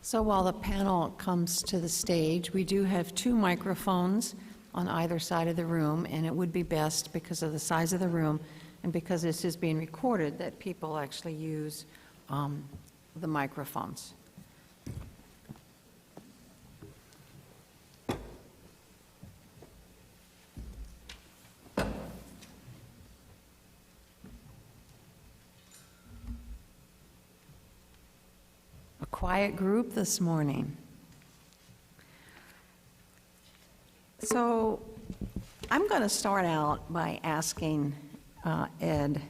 So while the panel comes to the stage, we do have 2 microphones on either side of the room, and it would be best, because of the size of the room and because this is being recorded, that people actually use the microphones. A quiet group this morning. So I'm going to start out by asking Ed,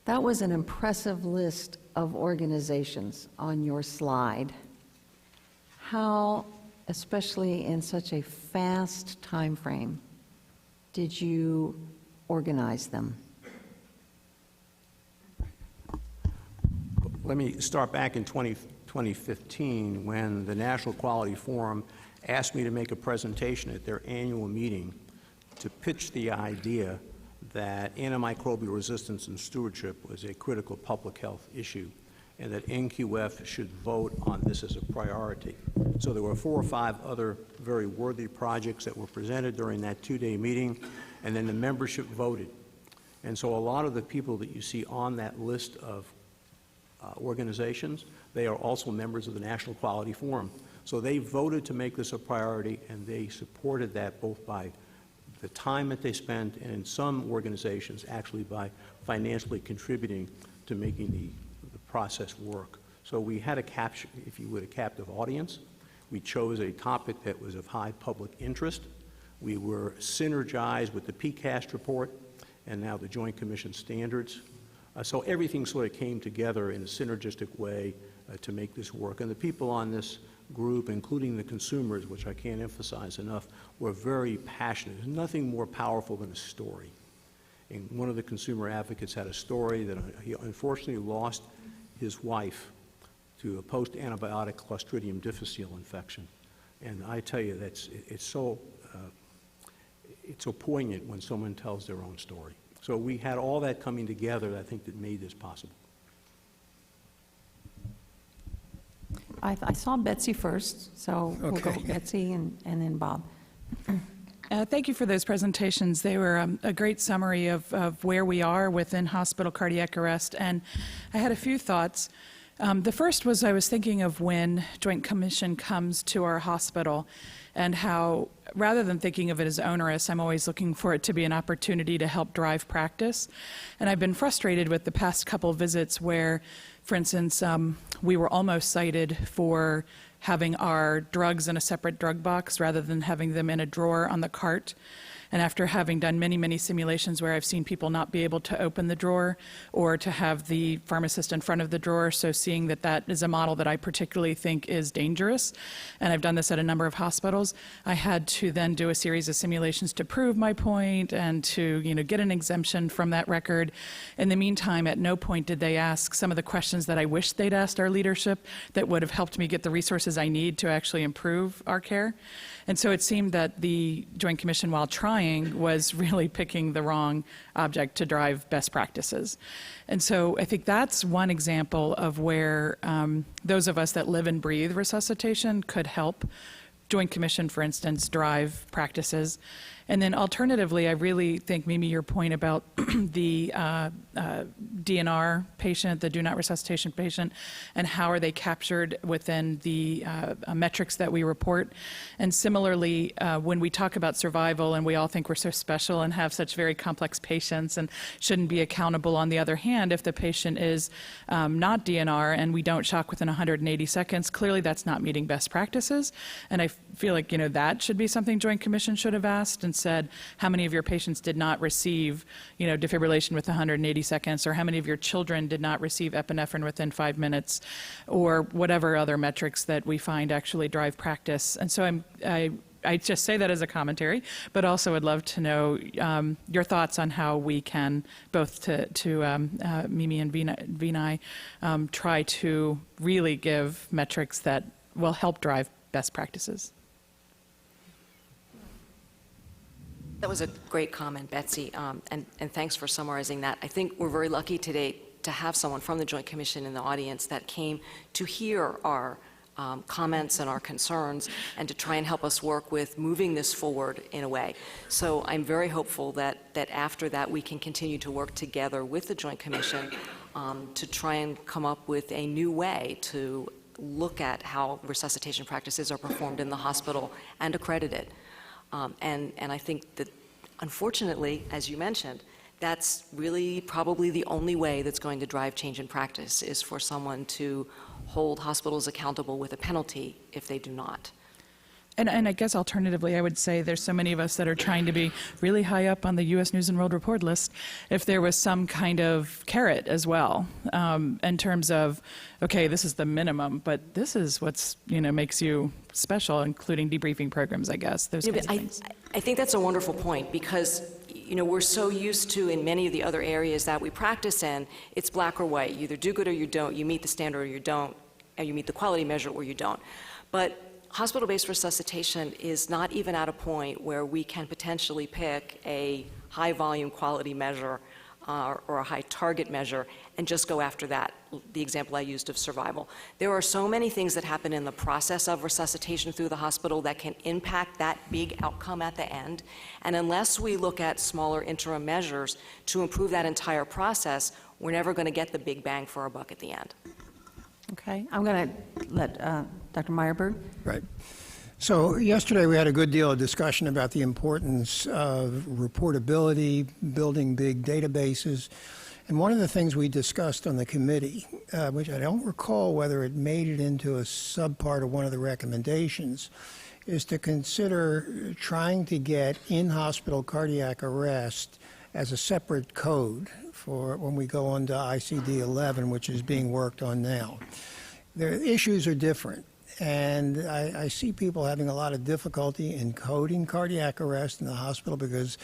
that was an impressive list of organizations on your slide. How, especially in such a fast time frame, did you organize them? Let me start back in 2015 when the National Quality Forum asked me to make a presentation at their annual meeting to pitch the idea that antimicrobial resistance and stewardship was a critical public health issue and that NQF should vote on this as a priority. So there were 4 or 5 other very worthy projects that were presented during that 2-day meeting, and then the membership voted. And so a lot of the people that you see on that list of organizations, they are also members of the National Quality Forum. So they voted to make this a priority, and they supported that both by the time that they spent and in some organizations actually by financially contributing to making the process work. So we had a capture, if you would, a captive audience. We chose a topic that was of high public interest. We were synergized with the PCAST report and now the Joint Commission standards. So everything sort of came together in a synergistic way to make this work. And the people on this group, including the consumers, which I can't emphasize enough, were very passionate. There's nothing more powerful than a story. And one of the consumer advocates had a story that he unfortunately lost his wife to a post-antibiotic Clostridium difficile infection. And I tell you, it's so poignant when someone tells their own story. So we had all that coming together, I think, that made this possible. I saw Betsy first, so we'll go Betsy and then Bob. Thank you for those presentations. They were a great summary of where we are within hospital cardiac arrest, and I had a few thoughts. The first was I was thinking of when Joint Commission comes to our hospital and how, rather than thinking of it as onerous, I'm always looking for it to be an opportunity to help drive practice. And I've been frustrated with the past couple visits where, for instance, we were almost cited for having our drugs in a separate drug box rather than having them in a drawer on the cart. And after having done many, many simulations where I've seen people not be able to open the drawer or to have the pharmacist in front of the drawer, so seeing that that is a model that I particularly think is dangerous, and I've done this at a number of hospitals, I had to then do a series of simulations to prove my point and to get an exemption from that record. In the meantime, at no point did they ask some of the questions that I wish they'd asked our leadership that would have helped me get the resources I need to actually improve our care. And so it seemed that the Joint Commission, while trying, was really picking the wrong object to drive best practices. And so I think that's one example of where those of us that live and breathe resuscitation could help Joint Commission, for instance, drive practices. And then alternatively, I really think, Mimi, your point about the DNR patient, the do not resuscitation patient, and how are they captured within the metrics that we report. And similarly, when we talk about survival and we all think we're so special and have such very complex patients and shouldn't be accountable, on the other hand, if the patient is not DNR and we don't shock within 180 seconds, clearly that's not meeting best practices. And I feel like, that should be something Joint Commission should have asked and said, how many of your patients did not receive, defibrillation with 180 seconds, or how many of your children did not receive epinephrine within 5 minutes, or whatever other metrics that we find actually drive practice. And so I just say that as a commentary, but also would love to know your thoughts on how we can, both to Mimi and Vinay, try to really give metrics that will help drive best practices. That was a great comment, Betsy, and thanks for summarizing that. I think we're very lucky today to have someone from the Joint Commission in the audience that came to hear our comments and our concerns, and to try and help us work with moving this forward in a way. So I'm very hopeful that after that we can continue to work together with the Joint Commission to try and come up with a new way to look at how resuscitation practices are performed in the hospital and accredited. And I think that, unfortunately, as you mentioned, that's really probably the only way that's going to drive change in practice, is for someone to hold hospitals accountable with a penalty if they do not. And I guess alternatively, I would say there's so many of us that are trying to be really high up on the U.S. News and World Report list. If there was some kind of carrot as well, in terms of, okay, this is the minimum, but this is what's, makes you special, including debriefing programs, I guess, those kinds of things. I think that's a wonderful point, because we're so used to, in many of the other areas that we practice in, it's black or white. You either do good or you don't. You meet the standard or you don't. And you meet the quality measure or you don't. But hospital-based resuscitation is not even at a point where we can potentially pick a high-volume quality measure or a high target measure and just go after that, the example I used of survival. There are so many things that happen in the process of resuscitation through the hospital that can impact that big outcome at the end. And unless we look at smaller interim measures to improve that entire process, we're never going to get the big bang for our buck at the end. Okay, I'm going to let Dr. Meyerberg. Right. So yesterday we had a good deal of discussion about the importance of reportability, building big databases. And one of the things we discussed on the committee, which I don't recall whether it made it into a subpart of one of the recommendations, is to consider trying to get in-hospital cardiac arrest as a separate code for when we go on to ICD-11, which is being worked on now. The issues are different, and I see people having a lot of difficulty in coding cardiac arrest in the hospital because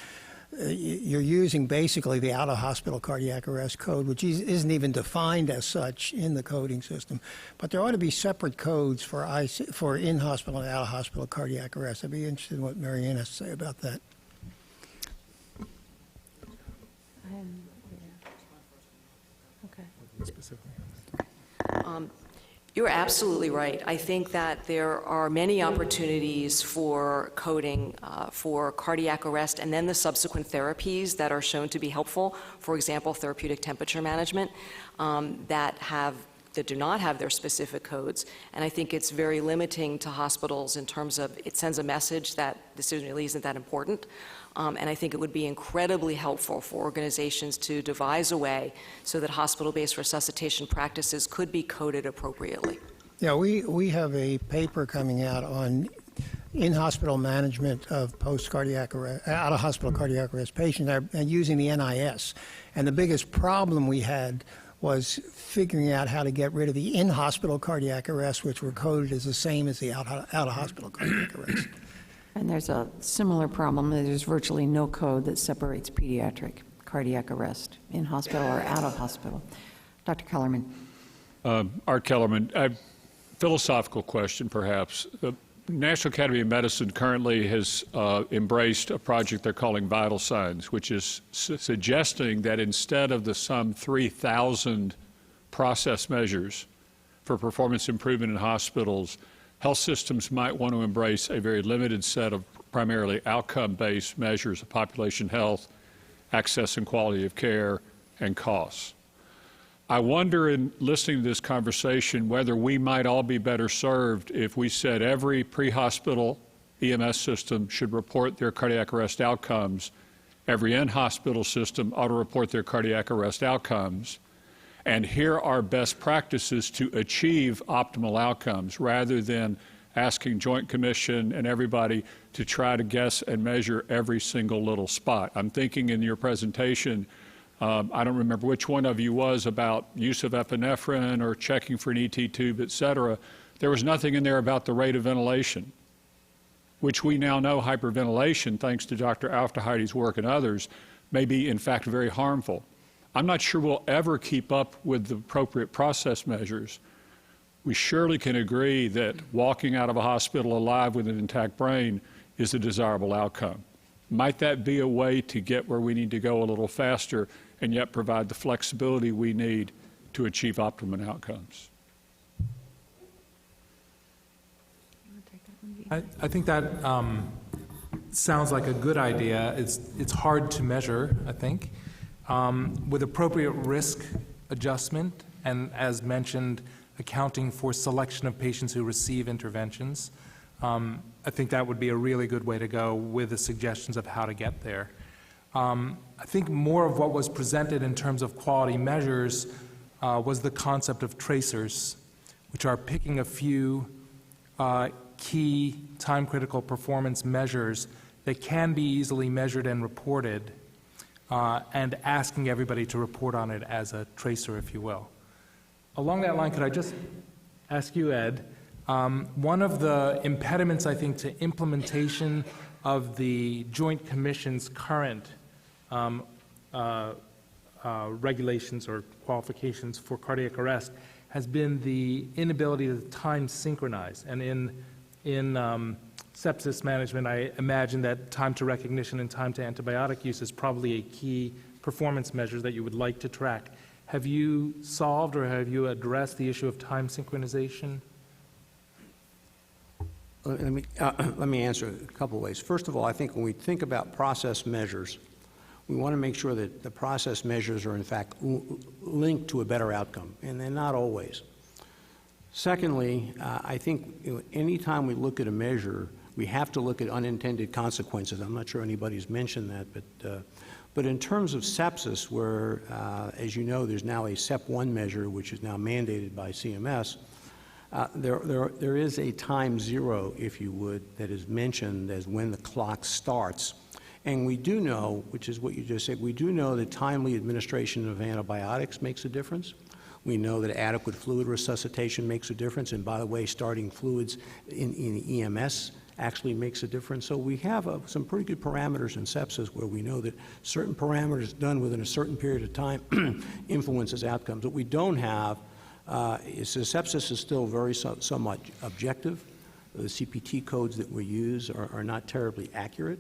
you're using basically the out-of-hospital cardiac arrest code, which isn't even defined as such in the coding system. But there ought to be separate codes for in-hospital and out-of-hospital cardiac arrest. I'd be interested in what Marianne has to say about that. You're absolutely right. I think that there are many opportunities for coding for cardiac arrest and then the subsequent therapies that are shown to be helpful. For example, therapeutic temperature management that do not have their specific codes. And I think it's very limiting to hospitals in terms of it sends a message that this really isn't that important. And I think it would be incredibly helpful for organizations to devise a way so that hospital-based resuscitation practices could be coded appropriately. Yeah, we have a paper coming out on in-hospital management of post-cardiac arrest, out-of-hospital cardiac arrest patients and using the NIS. And the biggest problem we had was figuring out how to get rid of the in-hospital cardiac arrest, which were coded as the same as the out-of-hospital cardiac arrest. And there's a similar problem. There's virtually no code that separates pediatric cardiac arrest in hospital or out of hospital. Dr. Kellerman. Art Kellerman, a philosophical question perhaps. The National Academy of Medicine currently has embraced a project they're calling Vital Signs, which is suggesting that instead of the some 3,000 process measures for performance improvement in hospitals, health systems might want to embrace a very limited set of primarily outcome-based measures of population health, access and quality of care, and costs. I wonder, in listening to this conversation, whether we might all be better served if we said every pre-hospital EMS system should report their cardiac arrest outcomes, every in-hospital system ought to report their cardiac arrest outcomes, and here are best practices to achieve optimal outcomes, rather than asking Joint Commission and everybody to try to guess and measure every single little spot. I'm thinking in your presentation, I don't remember which one of you was about use of epinephrine or checking for an ET tube, et cetera. There was nothing in there about the rate of ventilation, which we now know hyperventilation, thanks to Dr. Aufderheidi's work and others, may be in fact very harmful. I'm not sure we'll ever keep up with the appropriate process measures. We surely can agree that walking out of a hospital alive with an intact brain is a desirable outcome. Might that be a way to get where we need to go a little faster and yet provide the flexibility we need to achieve optimum outcomes? I think that sounds like a good idea. It's hard to measure, I think. With appropriate risk adjustment, and as mentioned, accounting for selection of patients who receive interventions, I think that would be a really good way to go with the suggestions of how to get there. I think more of what was presented in terms of quality measures was the concept of tracers, which are picking a few key time-critical performance measures that can be easily measured and reported, and asking everybody to report on it as a tracer, if you will. Along that line, could I just ask you, Ed, one of the impediments, I think, to implementation of the Joint Commission's current regulations or qualifications for cardiac arrest has been the inability to time synchronize. And in sepsis management, I imagine that time to recognition and time to antibiotic use is probably a key performance measure that you would like to track. Have you solved or have you addressed the issue of time synchronization? Let me answer it a couple of ways. First of all, I think when we think about process measures, we want to make sure that the process measures are in fact linked to a better outcome, and they're not always. Secondly, I think anytime we look at a measure, we have to look at unintended consequences. I'm not sure anybody's mentioned that, but in terms of sepsis, where, as you know, there's now a SEP1 measure, which is now mandated by CMS, there is a time zero, if you would, that is mentioned as when the clock starts. And we do know, which is what you just said, we do know that timely administration of antibiotics makes a difference. We know that adequate fluid resuscitation makes a difference. And by the way, starting fluids in EMS actually makes a difference. So we have some pretty good parameters in sepsis where we know that certain parameters done within a certain period of time influences outcomes. What we don't have is that sepsis is still very somewhat objective. The CPT codes that we use are not terribly accurate.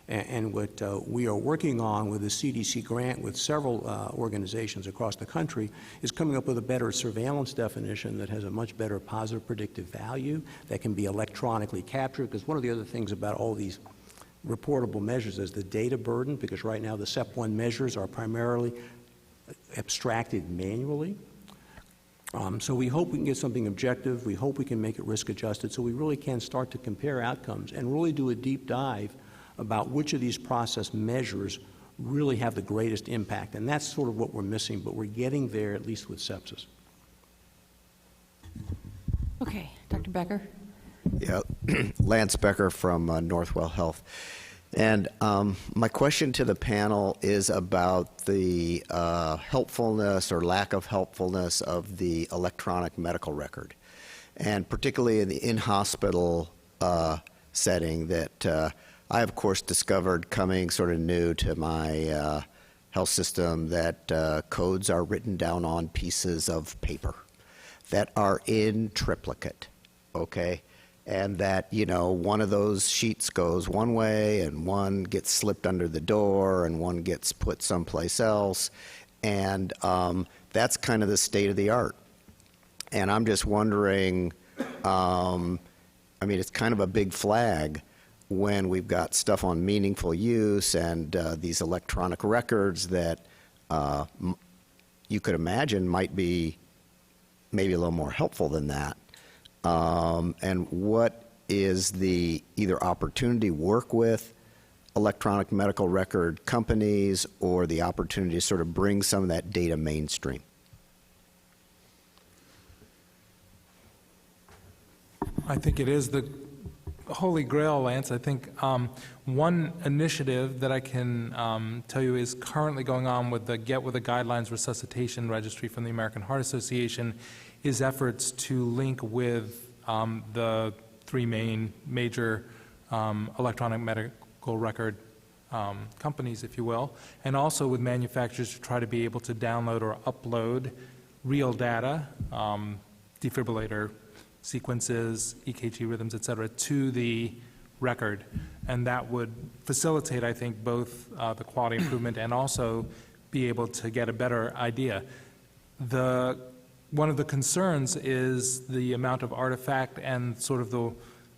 And what we are working on with the CDC grant with several organizations across the country is coming up with a better surveillance definition that has a much better positive predictive value that can be electronically captured. Because one of the other things about all these reportable measures is the data burden, because right now the SEP1 measures are primarily abstracted manually. So we hope we can get something objective. We hope we can make it risk adjusted so we really can start to compare outcomes and really do a deep dive about which of these process measures really have the greatest impact. And that's sort of what we're missing, but we're getting there, at least with sepsis. Okay, Dr. Becker? Yeah, Lance Becker from Northwell Health. And my question to the panel is about the helpfulness or lack of helpfulness of the electronic medical record, and particularly in the in-hospital setting that I, of course, discovered coming sort of new to my health system that codes are written down on pieces of paper that are in triplicate, okay? And that, you know, one of those sheets goes one way and one gets slipped under the door and one gets put someplace else. And that's kind of the state of the art. And I'm just wondering, I mean, it's kind of a big flag when we've got stuff on meaningful use and these electronic records that you could imagine might be maybe a little more helpful than that. And what is the either opportunity to work with electronic medical record companies or the opportunity to sort of bring some of that data mainstream? I think it is the holy grail, Lance. I think one initiative that I can tell you is currently going on with the Get With the Guidelines resuscitation registry from the American Heart Association is efforts to link with the three major electronic medical record companies, if you will, and also with manufacturers to try to be able to download or upload real data, defibrillator sequences, EKG rhythms, et cetera, to the record. And that would facilitate, I think, both the quality improvement and also be able to get a better idea. One of the concerns is the amount of artifact and sort of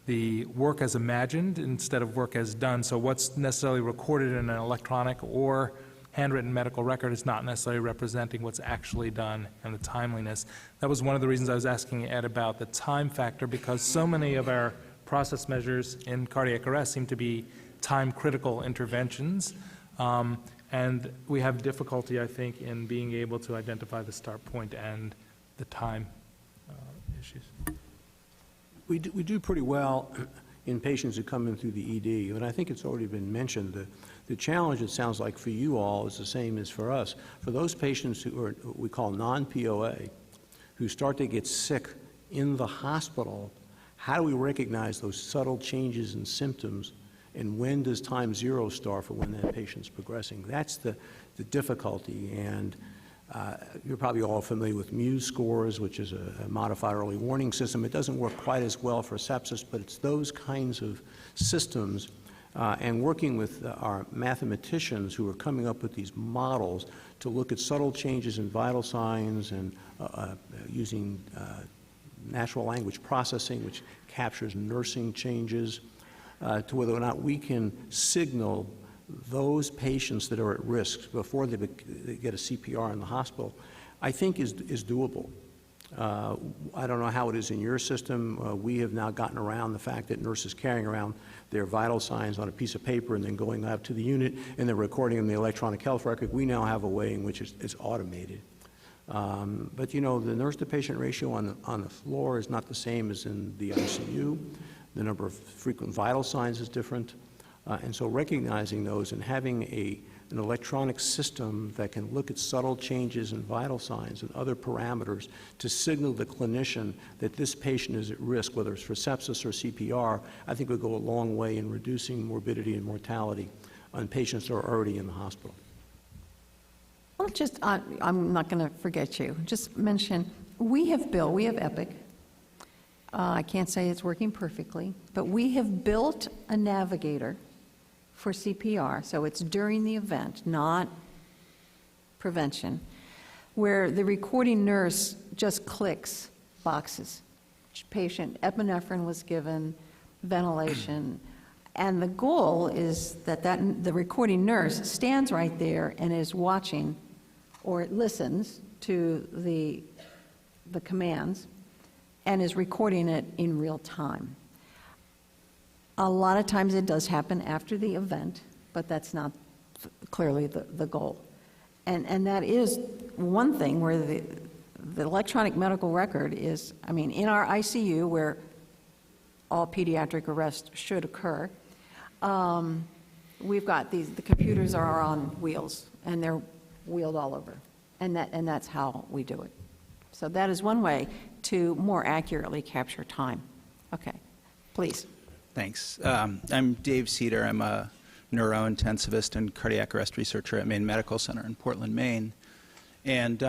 the work as imagined instead of work as done. So what's necessarily recorded in an electronic or handwritten medical record is not necessarily representing what's actually done and the timeliness. That was one of the reasons I was asking Ed about the time factor, because so many of our process measures in cardiac arrest seem to be time-critical interventions, and we have difficulty, I think, in being able to identify the start point and the time issues. We do pretty well in patients who come in through the ED, and I think it's already been mentioned. The challenge, it sounds like, for you all is the same as for us. For those patients who are what we call non-POA, who start to get sick in the hospital, how do we recognize those subtle changes in symptoms, and when does time zero start for when that patient's progressing? That's the difficulty, and you're probably all familiar with Muse scores, which is a modified early warning system. It doesn't work quite as well for sepsis, but it's those kinds of systems, and working with our mathematicians who are coming up with these models to look at subtle changes in vital signs and using natural language processing, which captures nursing changes, to whether or not we can signal those patients that are at risk before they get a CPR in the hospital, I think is doable. I don't know how it is in your system. We have now gotten around the fact that nurses carrying around their vital signs on a piece of paper and then going out to the unit and they're recording in the electronic health record. We now have a way in which it's automated. But you know, the nurse-to-patient ratio on the floor is not the same as in the ICU. The number of frequent vital signs is different. And so recognizing those and having an electronic system that can look at subtle changes in vital signs and other parameters to signal the clinician that this patient is at risk, whether it's for sepsis or CPR, I think would go a long way in reducing morbidity and mortality on patients that are already in the hospital. Well, just, I'm not going to forget you. Just mention, we have Epic. I can't say it's working perfectly, but we have built a navigator for CPR, so it's during the event, not prevention, where the recording nurse just clicks boxes. Patient epinephrine was given, ventilation, and the goal is that the recording nurse stands right there and is watching or listens to the commands and is recording it in real time. A lot of times it does happen after the event, but that's not clearly the goal. And that is one thing where the electronic medical record is, I mean, in our ICU where all pediatric arrest should occur, we've got the computers are on wheels and they're wheeled all over. And that's how we do it. So that is one way to more accurately capture time. Okay, please. Thanks. I'm Dave Cedar. I'm a neurointensivist and cardiac arrest researcher at Maine Medical Center in Portland, Maine. And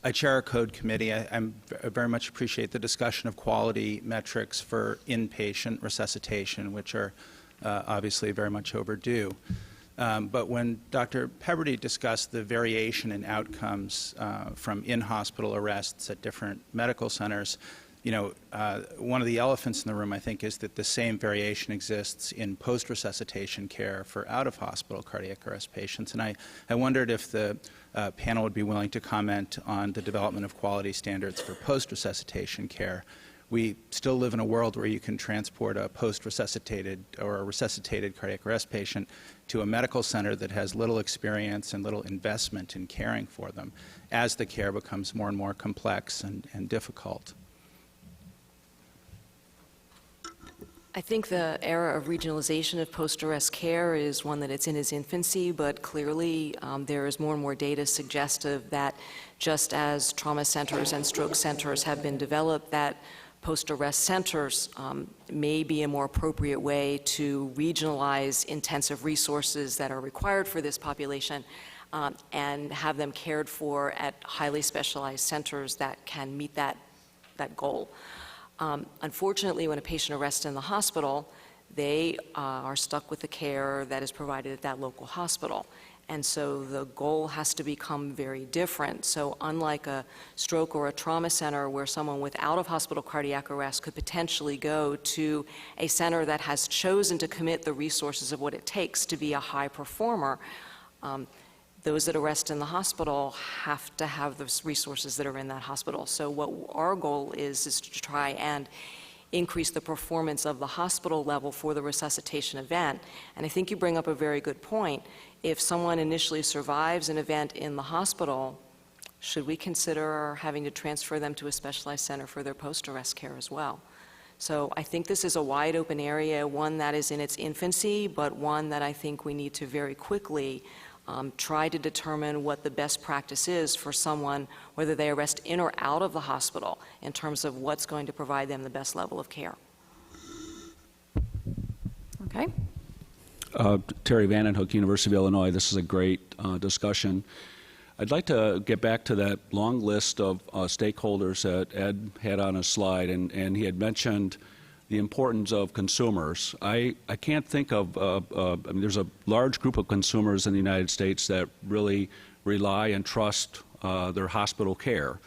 I chair a code committee. I very much appreciate the discussion of quality metrics for inpatient resuscitation, which are obviously very much overdue. But when Dr. Peberty discussed the variation in outcomes from in-hospital arrests at different medical centers, you know, one of the elephants in the room, I think, is that the same variation exists in post-resuscitation care for out-of-hospital cardiac arrest patients. And I wondered if the panel would be willing to comment on the development of quality standards for post-resuscitation care. We still live in a world where you can transport a post-resuscitated or a resuscitated cardiac arrest patient to a medical center that has little experience and little investment in caring for them as the care becomes more and more complex and difficult. I think the era of regionalization of post-arrest care is one that it's in its infancy, but clearly there is more and more data suggestive that just as trauma centers and stroke centers have been developed, that post-arrest centers may be a more appropriate way to regionalize intensive resources that are required for this population and have them cared for at highly specialized centers that can meet that goal. Unfortunately, when a patient arrests in the hospital, they are stuck with the care that is provided at that local hospital. And so the goal has to become very different. So unlike a stroke or a trauma center where someone with out-of-hospital cardiac arrest could potentially go to a center that has chosen to commit the resources of what it takes to be a high performer, those that arrest in the hospital have to have those resources that are in that hospital. So what our goal is to try and increase the performance of the hospital level for the resuscitation event. And I think you bring up a very good point. If someone initially survives an event in the hospital, should we consider having to transfer them to a specialized center for their post-arrest care as well? So I think this is a wide open area, one that is in its infancy, but one that I think we need to very quickly try to determine what the best practice is for someone, whether they arrest in or out of the hospital, in terms of what's going to provide them the best level of care. Okay. Terry Vandenhoek, University of Illinois. This is a great discussion. I'd like to get back to that long list of stakeholders that Ed had on his slide, and he had mentioned the importance of consumers. I can't think of, I mean, there's a large group of consumers in the United States that really rely and trust their hospital care.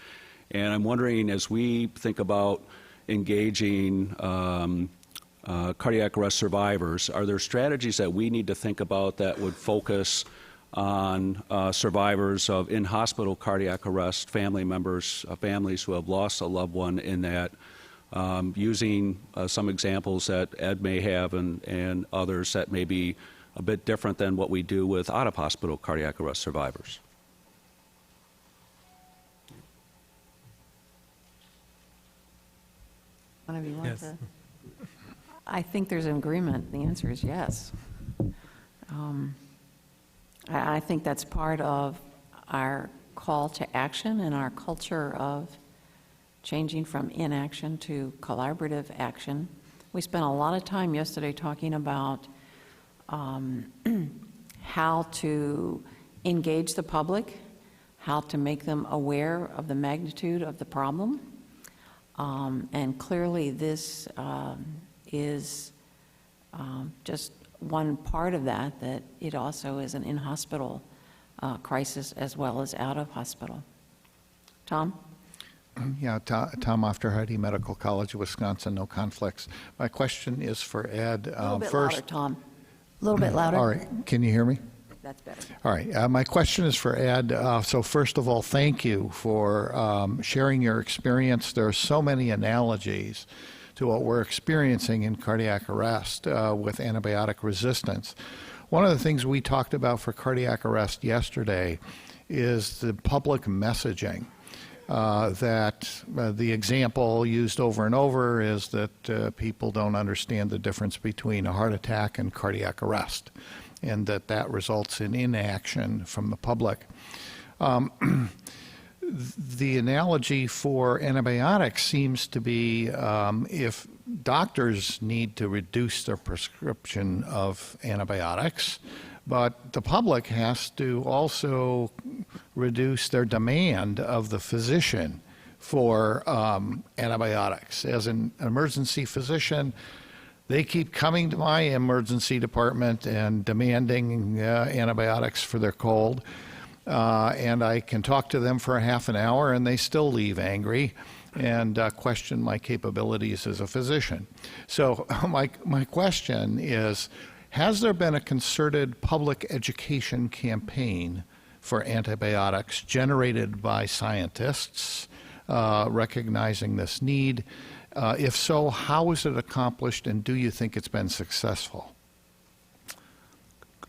And I'm wondering, as we think about engaging cardiac arrest survivors, are there strategies that we need to think about that would focus on survivors of in-hospital cardiac arrest, family members, families who have lost a loved one in that, using some examples that Ed may have and others that may be a bit different than what we do with out-of-hospital cardiac arrest survivors? One of you want Yes. to? I think there's an agreement. The answer is yes. I think that's part of our call to action and our culture of changing from inaction to collaborative action. We spent a lot of time yesterday talking about how to engage the public, how to make them aware of the magnitude of the problem. And clearly this is just one part of that it also is an in-hospital crisis as well as out of hospital. Tom? Yeah, Tom Ofterheide, Medical College of Wisconsin, no conflicts. My question is for Ed. A little bit First, louder, Tom. A little bit louder. All right, can you hear me? That's better. All right, my question is for Ed. So first of all, thank you for sharing your experience. There are so many analogies to what we're experiencing in cardiac arrest with antibiotic resistance. One of the things we talked about for cardiac arrest yesterday is the public messaging. That the example used over and over is that people don't understand the difference between a heart attack and cardiac arrest, and that results in inaction from the public. The analogy for antibiotics seems to be if doctors need to reduce their prescription of antibiotics, but the public has to also reduce their demand of the physician for antibiotics. As an emergency physician, they keep coming to my emergency department and demanding antibiotics for their cold. And I can talk to them for a half an hour and they still leave angry and question my capabilities as a physician. So my question is, has there been a concerted public education campaign for antibiotics generated by scientists recognizing this need? If so, how is it accomplished, and do you think it's been successful?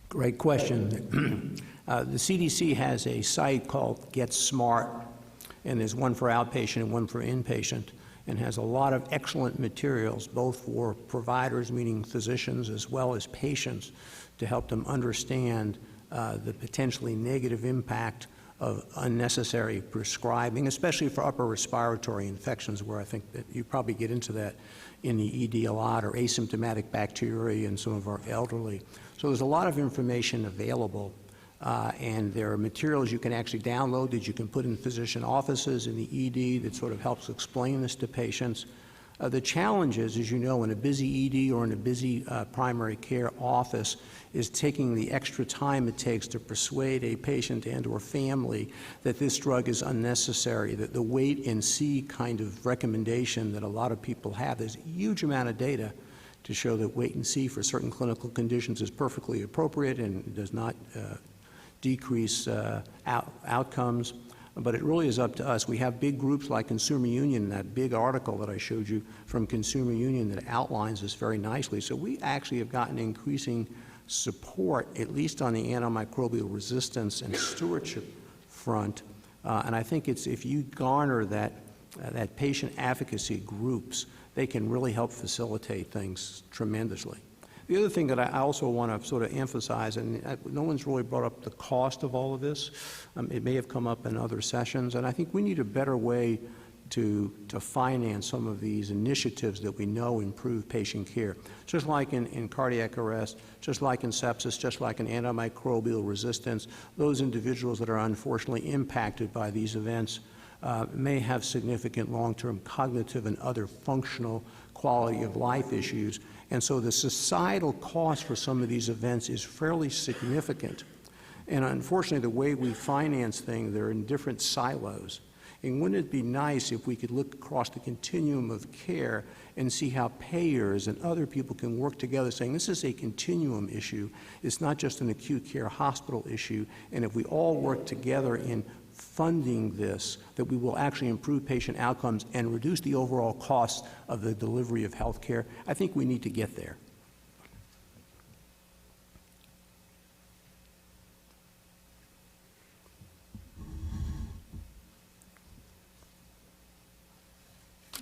Great question. The CDC has a site called Get Smart, and there's one for outpatient and one for inpatient, and has a lot of excellent materials, both for providers, meaning physicians, as well as patients, to help them understand the potentially negative impact of unnecessary prescribing, especially for upper respiratory infections, where I think that you probably get into that in the ED a lot, or asymptomatic bacteriuria in some of our elderly. So there's a lot of information available, and there are materials you can actually download that you can put in physician offices in the ED that sort of helps explain this to patients. The challenge is, as you know, in a busy ED or in a busy primary care office, is taking the extra time it takes to persuade a patient and or family that this drug is unnecessary, that the wait and see kind of recommendation that a lot of people have. There's a huge amount of data to show that wait and see for certain clinical conditions is perfectly appropriate and does not decrease outcomes. But it really is up to us. We have big groups like Consumer Union, that big article that I showed you from Consumer Union that outlines this very nicely. So we actually have gotten increasing support, at least on the antimicrobial resistance and stewardship front. And I think it's, if you garner that patient advocacy groups, they can really help facilitate things tremendously. The other thing that I also want to sort of emphasize, and no one's really brought up the cost of all of this. It may have come up in other sessions, and I think we need a better way to finance some of these initiatives that we know improve patient care. Just like in cardiac arrest, just like in sepsis, just like in antimicrobial resistance, those individuals that are unfortunately impacted by these events may have significant long-term cognitive and other functional quality of life issues. And so the societal cost for some of these events is fairly significant. And unfortunately, the way we finance things, they're in different silos. And wouldn't it be nice if we could look across the continuum of care and see how payers and other people can work together, saying this is a continuum issue. It's not just an acute care hospital issue. And if we all work together in funding this, that we will actually improve patient outcomes and reduce the overall cost of the delivery of health care. I think we need to get there.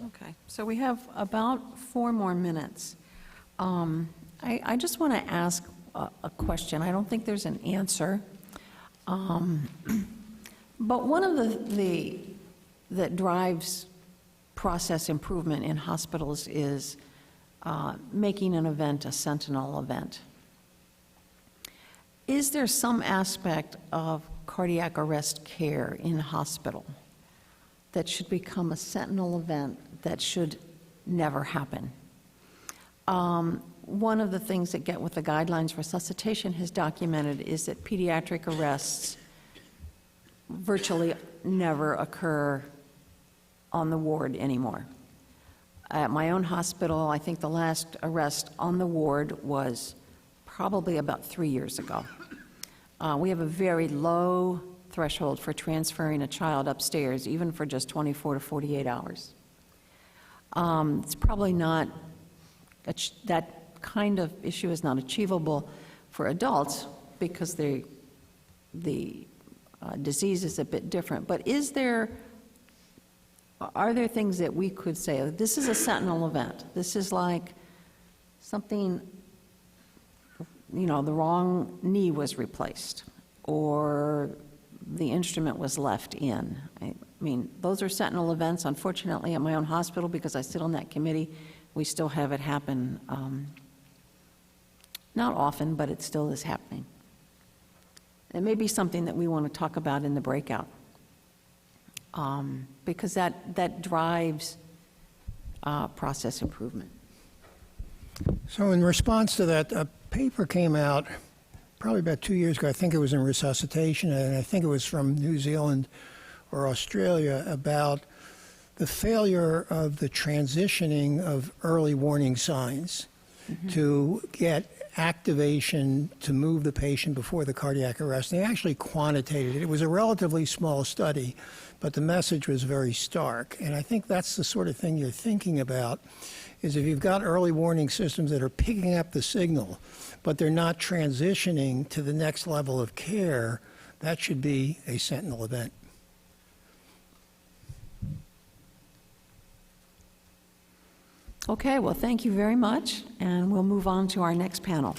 Okay, so we have about 4 more minutes. I just want to ask a question. I don't think there's an answer. But one of the that drives process improvement in hospitals is making an event a Sentinel event. Is there some aspect of cardiac arrest care in hospital that should become a Sentinel event that should never happen? One of the things that get with the guidelines resuscitation has documented is that pediatric arrests virtually never occur on the ward anymore. At my own hospital, I think the last arrest on the ward was probably about 3 years ago. We have a very low threshold for transferring a child upstairs, even for just 24 to 48 hours. It's probably not, that kind of issue is not achievable for adults because the disease is a bit different. But are there things that we could say, this is a Sentinel event, this is like something, you know, the wrong knee was replaced, or the instrument was left in. I mean, those are Sentinel events. Unfortunately, at my own hospital, because I sit on that committee, we still have it happen. Not often, but it still is happening. It may be something that we want to talk about in the breakout, because that drives process improvement. So in response to that, a paper came out probably about 2 years ago. I think it was in resuscitation, and I think it was from New Zealand or Australia, about the failure of the transitioning of early warning signs to get activation to move the patient before the cardiac arrest. They actually quantitated it. It was a relatively small study, but the message was very stark. And I think that's the sort of thing you're thinking about, is if you've got early warning systems that are picking up the signal, but they're not transitioning to the next level of care, that should be a Sentinel event. Okay, well, thank you very much, and we'll move on to our next panel.